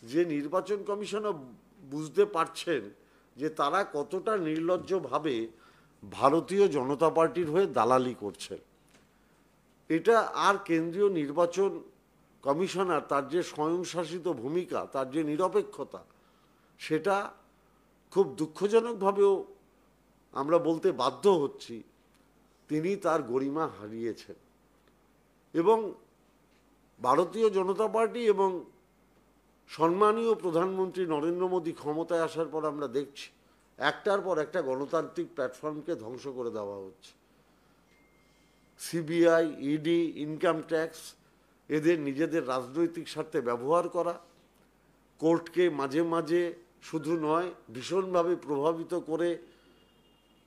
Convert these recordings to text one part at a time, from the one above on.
যে নির্বাচন কমিশনও বুঝতে পারছেন যে তারা কতটা নির্লজ্জভাবে ভারতীয় জনতা পার্টির হয়ে দালালি করছেন। এটা আর কেন্দ্রীয় নির্বাচন কমিশনার তার যে স্বয়ংশাসিত ভূমিকা, তার যে নিরপেক্ষতা, সেটা খুব দুঃখজনকভাবেও আমরা বলতে বাধ্য হচ্ছি তিনি তার গরিমা হারিয়েছেন। এবং ভারতীয় জনতা পার্টি এবং সম্মানীয় প্রধানমন্ত্রী নরেন্দ্র মোদী ক্ষমতায় আসার পর আমরা দেখছি একটার পর একটা গণতান্ত্রিক প্ল্যাটফর্মকে ধ্বংস করে দেওয়া হচ্ছে। সিবিআই, ইডি, ইনকাম ট্যাক্স এদের নিজেদের রাজনৈতিক স্বার্থে ব্যবহার করা, কোর্টকে মাঝে মাঝে শুধু নয় ভীষণভাবে প্রভাবিত করে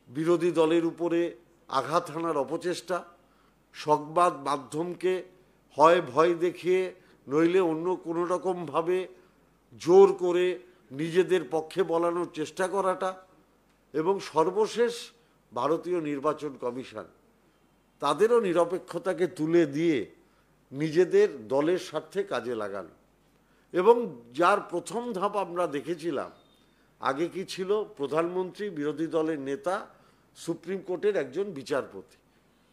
বিরোধী দলের উপরে আঘাত হানার অপচেষ্টা, সংবাদ মাধ্যমকে হয় ভয় দেখিয়ে নইলে অন্য কোনো রকমভাবে জোর করে নিজেদের পক্ষে বলানোর চেষ্টা করাটা, এবং সর্বশেষ ভারতীয় নির্বাচন কমিশন তাদেরও নিরপেক্ষতাকে তুলে দিয়ে নিজেদের দলের স্বার্থে কাজে লাগানো। এবং যার প্রথম ধাপ আমরা দেখেছিলাম, আগে কি ছিল, প্রধানমন্ত্রী, বিরোধী দলের নেতা, সুপ্রিম কোর্টের একজন বিচারপতি।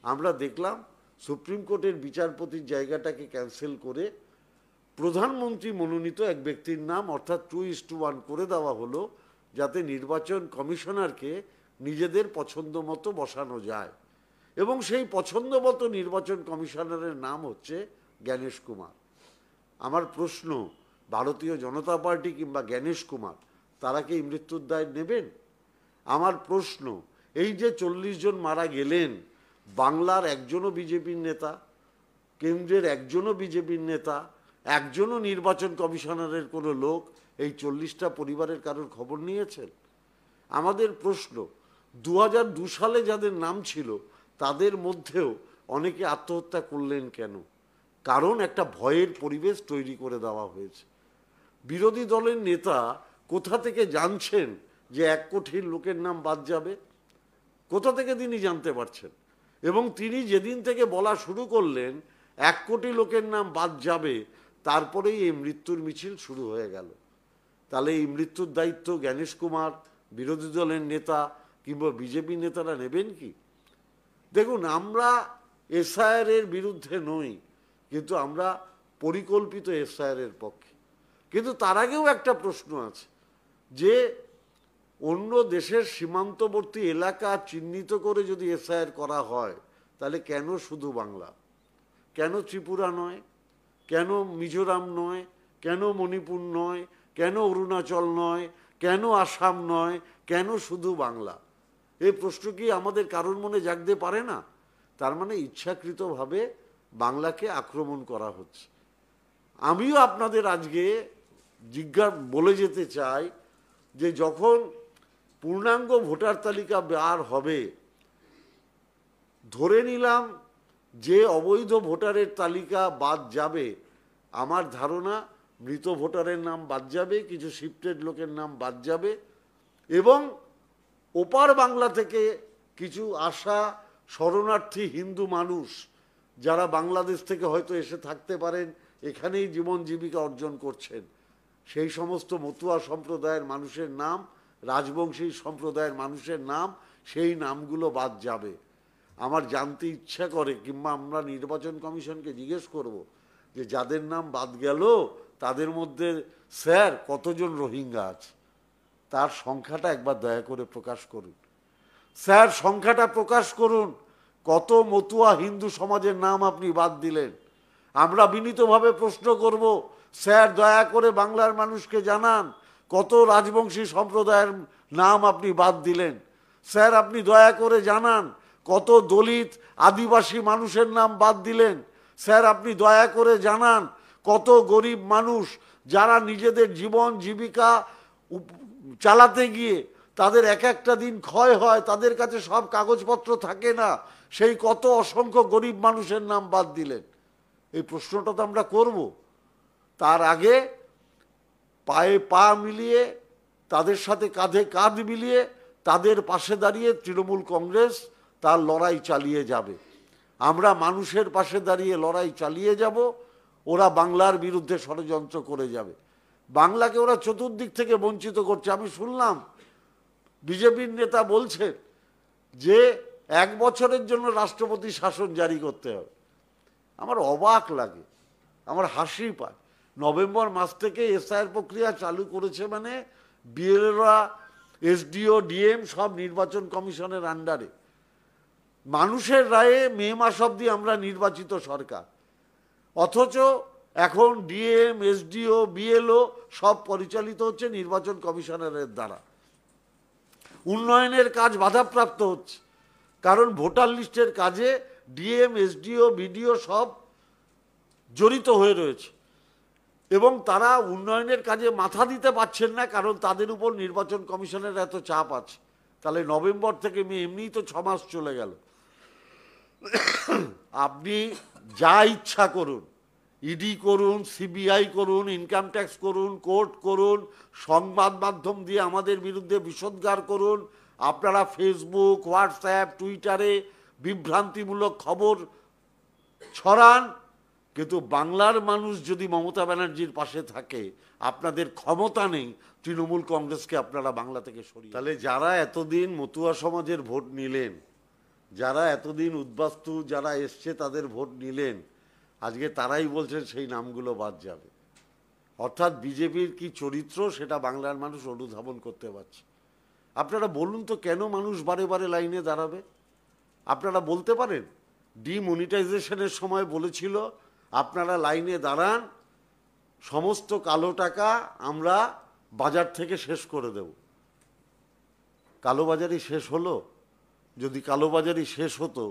আমরা দেখলাম সুপ্রিম কোর্টের বিচারপতির জায়গাটাকে ক্যান্সেল করে প্রধানমন্ত্রী মনোনীত এক ব্যক্তির নাম অর্থাৎ 2:1 করে দেওয়া হলো, যাতে নির্বাচন কমিশনারকে নিজেদের পছন্দ মতো বসানো যায়। এবং সেই পছন্দ মতো নির্বাচন কমিশনারের নাম হচ্ছে জ্ঞানেশ কুমার। আমার প্রশ্ন, ভারতীয় জনতা পার্টি কিংবা জ্ঞানেশ কুমার তারা কি মৃত্যুর দায় নেবেন? আমার প্রশ্ন, এই যে 40 জন মারা গেলেন, বাংলার একজনও বিজেপির নেতা, কেন্দ্রের একজনও বিজেপির নেতা, একজনও নির্বাচন কমিশনারের কোনো লোক এই 40টা পরিবারের কারোর খবর নিয়েছেন? আমাদের প্রশ্ন, 2002 সালে যাদের নাম ছিল তাদের মধ্যেও অনেকে আত্মহত্যা করলেন কেন? কারণ একটা ভয়ের পরিবেশ তৈরি করে দেওয়া হয়েছে। বিরোধী দলের নেতা কোথা থেকে জানছেন যে 1 কোটির লোকের নাম বাদ যাবে? কোথা থেকে তিনি জানতে পারছেন? এবং তিনি যেদিন থেকে বলা শুরু করলেন 1 কোটি লোকের নাম বাদ যাবে, তারপরেই এই মৃত্যুর মিছিল শুরু হয়ে গেল। তাহলে এই মৃত্যুর দায়িত্ব জ্ঞানেশ কুমার, বিরোধী দলের নেতা কিংবা বিজেপি নেতারা নেবেন কি? দেখুন, আমরা এসআইআর এর বিরুদ্ধে নই, কিন্তু আমরা পরিকল্পিত এসআইআর এর পক্ষে। কিন্তু তার আগেও একটা প্রশ্ন আছে যে অন্য দেশের সীমান্তবর্তী এলাকা চিহ্নিত করে যদি এসআইআর করা হয়, তাহলে কেন শুধু বাংলা? কেন ত্রিপুরা নয়? কেন মিজোরাম নয়? কেন মণিপুর নয়? কেন অরুণাচল নয়? কেন আসাম নয়? কেন শুধু বাংলা? এই প্রশ্ন কি আমাদের কারোর মনে জাগতে পারে না? তার মানে ইচ্ছাকৃতভাবে বাংলাকে আক্রমণ করা হচ্ছে। আমিও আপনাদের আজকে বলে যেতে চাই যে যখন পূর্ণাঙ্গ ভোটার তালিকা বার হবে, ধরে নিলাম যে অবৈধ ভোটারের তালিকা বাদ যাবে, আমার ধারণা মৃত ভোটারের নাম বাদ যাবে, কিছু শিফটেড লোকের নাম বাদ যাবে, এবং ওপার বাংলা থেকে কিছু আসা শরণার্থী হিন্দু মানুষ যারা বাংলাদেশ থেকে হয়তো এসে থাকতে পারেন, এখানেই জীবন জীবিকা অর্জন করছেন, সেই সমস্ত মতুয়া সম্প্রদায়ের মানুষের নাম, রাজবংশী সম্প্রদায়ের মানুষের নাম, সেই নামগুলো বাদ যাবে। আমার জানতে ইচ্ছা করে, কিংবা আমরা নির্বাচন কমিশনকে জিজ্ঞেস করব যে যাদের নাম বাদ গেল তাদের মধ্যে স্যার কতজন রোহিঙ্গা আছে, তার সংখ্যাটা একবার দয়া করে প্রকাশ করুন। স্যার সংখ্যাটা প্রকাশ করুন, কত মতুয়া হিন্দু সমাজের নাম আপনি বাদ দিলেন। আমরা বিনীতভাবে প্রশ্ন করব, স্যার দয়া করে বাংলার মানুষকে জানান কত রাজবংশী সম্প্রদায়ের নাম আপনি বাদ দিলেন। স্যার আপনি দয়া করে জানান কত দলিত আদিবাসী মানুষের নাম বাদ দিলেন। স্যার আপনি দয়া করে জানান কত গরিব মানুষ যারা নিজেদের জীবন জীবিকা চালাতে গিয়ে তাদের এক একটা দিন ক্ষয় হয়, তাদের কাছে সব কাগজপত্র থাকে না, সেই কত অসংখ্য গরিব মানুষের নাম বাদ দিলেন। এই প্রশ্নটা তো আমরা করব। তার আগে পায়ে পা মিলিয়ে, তাদের সাথে কাঁধে কাঁধ মিলিয়ে, তাদের পাশে দাঁড়িয়ে তৃণমূল কংগ্রেস তার লড়াই চালিয়ে যাবে। আমরা মানুষের পাশে দাঁড়িয়ে লড়াই চালিয়ে যাব, ওরা বাংলার বিরুদ্ধে ষড়যন্ত্র করে যাবে। বাংলাকে ওরা চতুর্দিক থেকে বঞ্চিত করছে। আমি শুনলাম বিজেপির নেতা বলছেন যে 1 বছরের জন্য রাষ্ট্রপতি শাসন জারি করতে হবে। আমার অবাক লাগে, আমার হাসি পায়। নভেম্বর মাস থেকে এসআইআর প্রক্রিয়া চালু করেছে, মানে বিএলওরা, এসডিও, ডিএম সব নির্বাচন কমিশনের আন্ডারে। মানুষের রায়ে মে মাস অবধি আমরা নির্বাচিত সরকার, অথচ এখন ডিএম, এসডিও, বিএলও সব পরিচালিত হচ্ছে নির্বাচন কমিশনারের দ্বারা। উন্নয়নের কাজ বাধাপ্রাপ্ত হচ্ছে, কারণ ভোটার লিস্টের কাজে ডিএম, এসডিও, বিডিও সব জড়িত হয়ে রয়েছে এবং তারা উন্নয়নের কাজে মাথা দিতে পারছেন না, কারণ তাদের উপর নির্বাচন কমিশনের এত চাপ আছে। তাহলে নভেম্বর থেকে মে, এমনিই তো 6 মাস চলে গেল। আপনি যা ইচ্ছা করুন, ইডি করুন, সিবিআই করুন, ইনকাম ট্যাক্স করুন, কোর্ট করুন, সংবাদ মাধ্যম দিয়ে আমাদের বিরুদ্ধে বিষোদ্গার করুন, আপনারা ফেসবুক, হোয়াটসঅ্যাপ, টুইটারে বিভ্রান্তিমূলক খবর ছড়ান, কিন্তু বাংলার মানুষ যদি মমতা ব্যানার্জির পাশে থাকে, আপনাদের ক্ষমতা নেই তৃণমূল কংগ্রেসকে আপনারা বাংলা থেকে সরিয়ে। তাহলে যারা এতদিন মতুয়া সমাজের ভোট নিলেন, যারা এতদিন উদ্বাস্তু যারা এসছে তাদের ভোট নিলেন, আজকে তারাই বলছেন সেই নামগুলো বাদ যাবে। অর্থাৎ বিজেপির কি চরিত্র সেটা বাংলার মানুষ অনুধাবন করতে পারছে। আপনারা বলুন তো কেন মানুষ বারে বারে লাইনে দাঁড়াবে? আপনারা বলতে পারেন ডিমনিটাইজেশনের সময় বলেছিল আপনারা লাইনে দাঁড়ান, সমস্ত কালো টাকা আমরা বাজার থেকে শেষ করে দেব। কালোবাজারি শেষ হলো? যদি কালোবাজারি শেষ হতো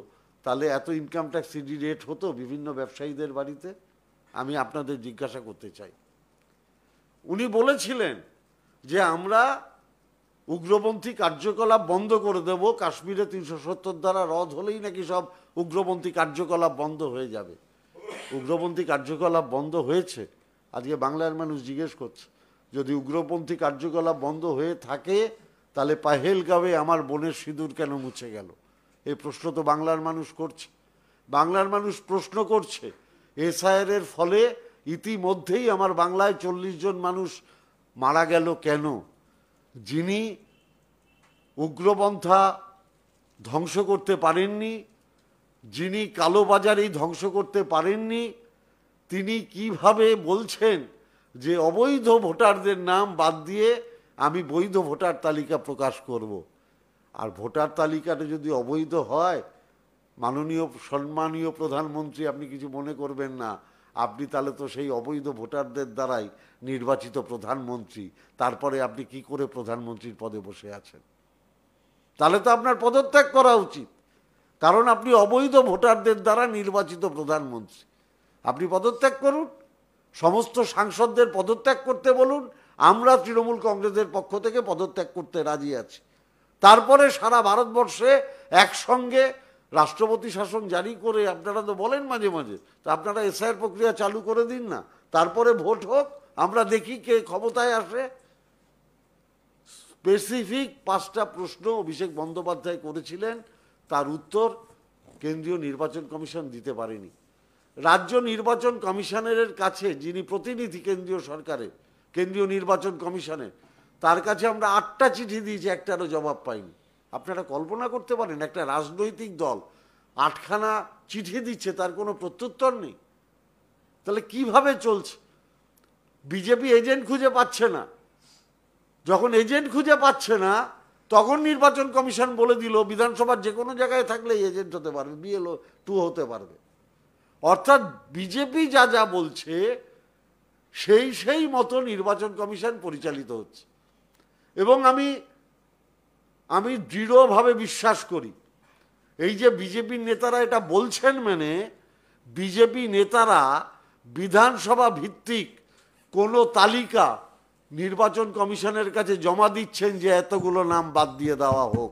তাহলে এত ইনকাম ট্যাক্স ইডি রেট হতো বিভিন্ন ব্যবসায়ীদের বাড়িতে? আমি আপনাদের জিজ্ঞাসা করতে চাই। উনি বলেছিলেন যে আমরা উগ্রপন্থী কার্যকলাপ বন্ধ করে দেব, কাশ্মীরে 370 ধারা রদ হলেই নাকি সব উগ্রপন্থী কার্যকলাপ বন্ধ হয়ে যাবে। উগ্রপন্থী কার্যকলাপ বন্ধ হয়েছে? আজকে বাংলার মানুষ জিজ্ঞেস করছে। যদি উগ্রপন্থী কার্যকলাপ বন্ধ হয়ে থাকে তাহলে পাহেলগাঁওয়ে আমার বোনের সিঁদুর কেন মুছে গেল? এই প্রশ্ন তো বাংলার মানুষ করছে। বাংলার মানুষ প্রশ্ন করছে এসআইআর ফলে ইতিমধ্যেই আমার বাংলায় 40 জন মানুষ মারা গেল কেন? যিনি উগ্রপন্থা ধ্বংস করতে পারেননি, যিনি কালোবাজারি ধ্বংস করতে পারেননি, তিনি কিভাবে বলছেন যে অবৈধ ভোটারদের নাম বাদ দিয়ে আমি বৈধ ভোটার তালিকা প্রকাশ করব? আর ভোটার তালিকাটা যদি অবৈধ হয়, মাননীয় সম্মানীয় প্রধানমন্ত্রী, আপনি কিছু মনে করবেন না, আপনি তাহলে তো সেই অবৈধ ভোটারদের দ্বারাই নির্বাচিত প্রধানমন্ত্রী। তারপরে আপনি কি করে প্রধানমন্ত্রীর পদে বসে আছেন? তাহলে তো আপনার পদত্যাগ করা উচিত, কারণ আপনি অবৈধ ভোটারদের দ্বারা নির্বাচিত প্রধানমন্ত্রী। আপনি পদত্যাগ করুন, সমস্ত সাংসদদের পদত্যাগ করতে বলুন, আমরা তৃণমূল কংগ্রেসের পক্ষ থেকে পদত্যাগ করতে রাজি আছি। তারপরে সারা ভারতবর্ষে একসঙ্গে রাষ্ট্রপতি শাসন জারি করে, আপনারা তো বলেন মাঝে মাঝে, তো আপনারা এসআইআর প্রক্রিয়া চালু করে দিন না, তারপরে ভোট হোক, আমরা দেখি কে ক্ষমতায় আসে। স্পেসিফিক 5টা প্রশ্ন অভিষেক বন্দ্যোপাধ্যায় করেছিলেন, তার উত্তর কেন্দ্রীয় নির্বাচন কমিশন দিতে পারেনি। রাজ্য নির্বাচন কমিশনারের কাছে, যিনি প্রতিনিধি কেন্দ্রীয় সরকারের, কেন্দ্রীয় নির্বাচন কমিশনের, তার কাছে আমরা 8টা চিঠি দিয়েছি, একটারও জবাব পাইনি। আপনারা কল্পনা করতে পারেন একটা রাজনৈতিক দল 8খানা চিঠি দিচ্ছে, তার কোনো প্রত্যুত্তর নেই? তাহলে কিভাবে চলছে? বিজেপি এজেন্ট খুঁজে পাচ্ছে না। যখন এজেন্ট খুঁজে পাচ্ছে না, তখন নির্বাচন কমিশন বলে দিল বিধানসভার যে কোনো জায়গায় থাকলে এজেন্ট হতে পারবে, বিএলও 2 হতে পারবে। অর্থাৎ বিজেপি যা যা বলছে সেই মতো নির্বাচন কমিশন পরিচালিত হচ্ছে। এবং আমি দৃঢ়ভাবে বিশ্বাস করি, এই যে বিজেপির নেতারা এটা বলছেন, মানে বিজেপি নেতারা বিধানসভা ভিত্তিক কোনো তালিকা নির্বাচন কমিশনের কাছে জমা দিচ্ছেন যে এতগুলো নাম বাদ দিয়ে দেওয়া হোক,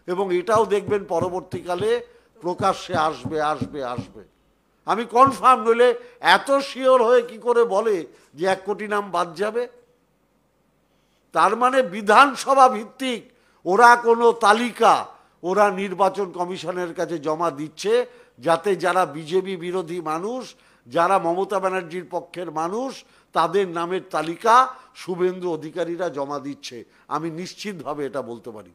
এবং এটাও দেখবেন পরবর্তীকালে প্রকাশ্যে আসবে আসবে আসবে। আমি কনফার্ম, নইলে এত শিওর হয়ে কি করে বলে যে 1 কোটি নাম বাদ যাবে? তার মানে বিধানসভা ভিত্তিক ওরা কোনো তালিকা ওরা নির্বাচন কমিশনের কাছে জমা দিচ্ছে, যাতে যারা বিজেপি বিরোধী মানুষ, যারা মমতা ব্যানার্জির পক্ষের মানুষ, তাদের নামের তালিকা শুভেন্দু অধিকারীরা জমা দিচ্ছে, আমি নিশ্চিতভাবে এটা বলতে পারি।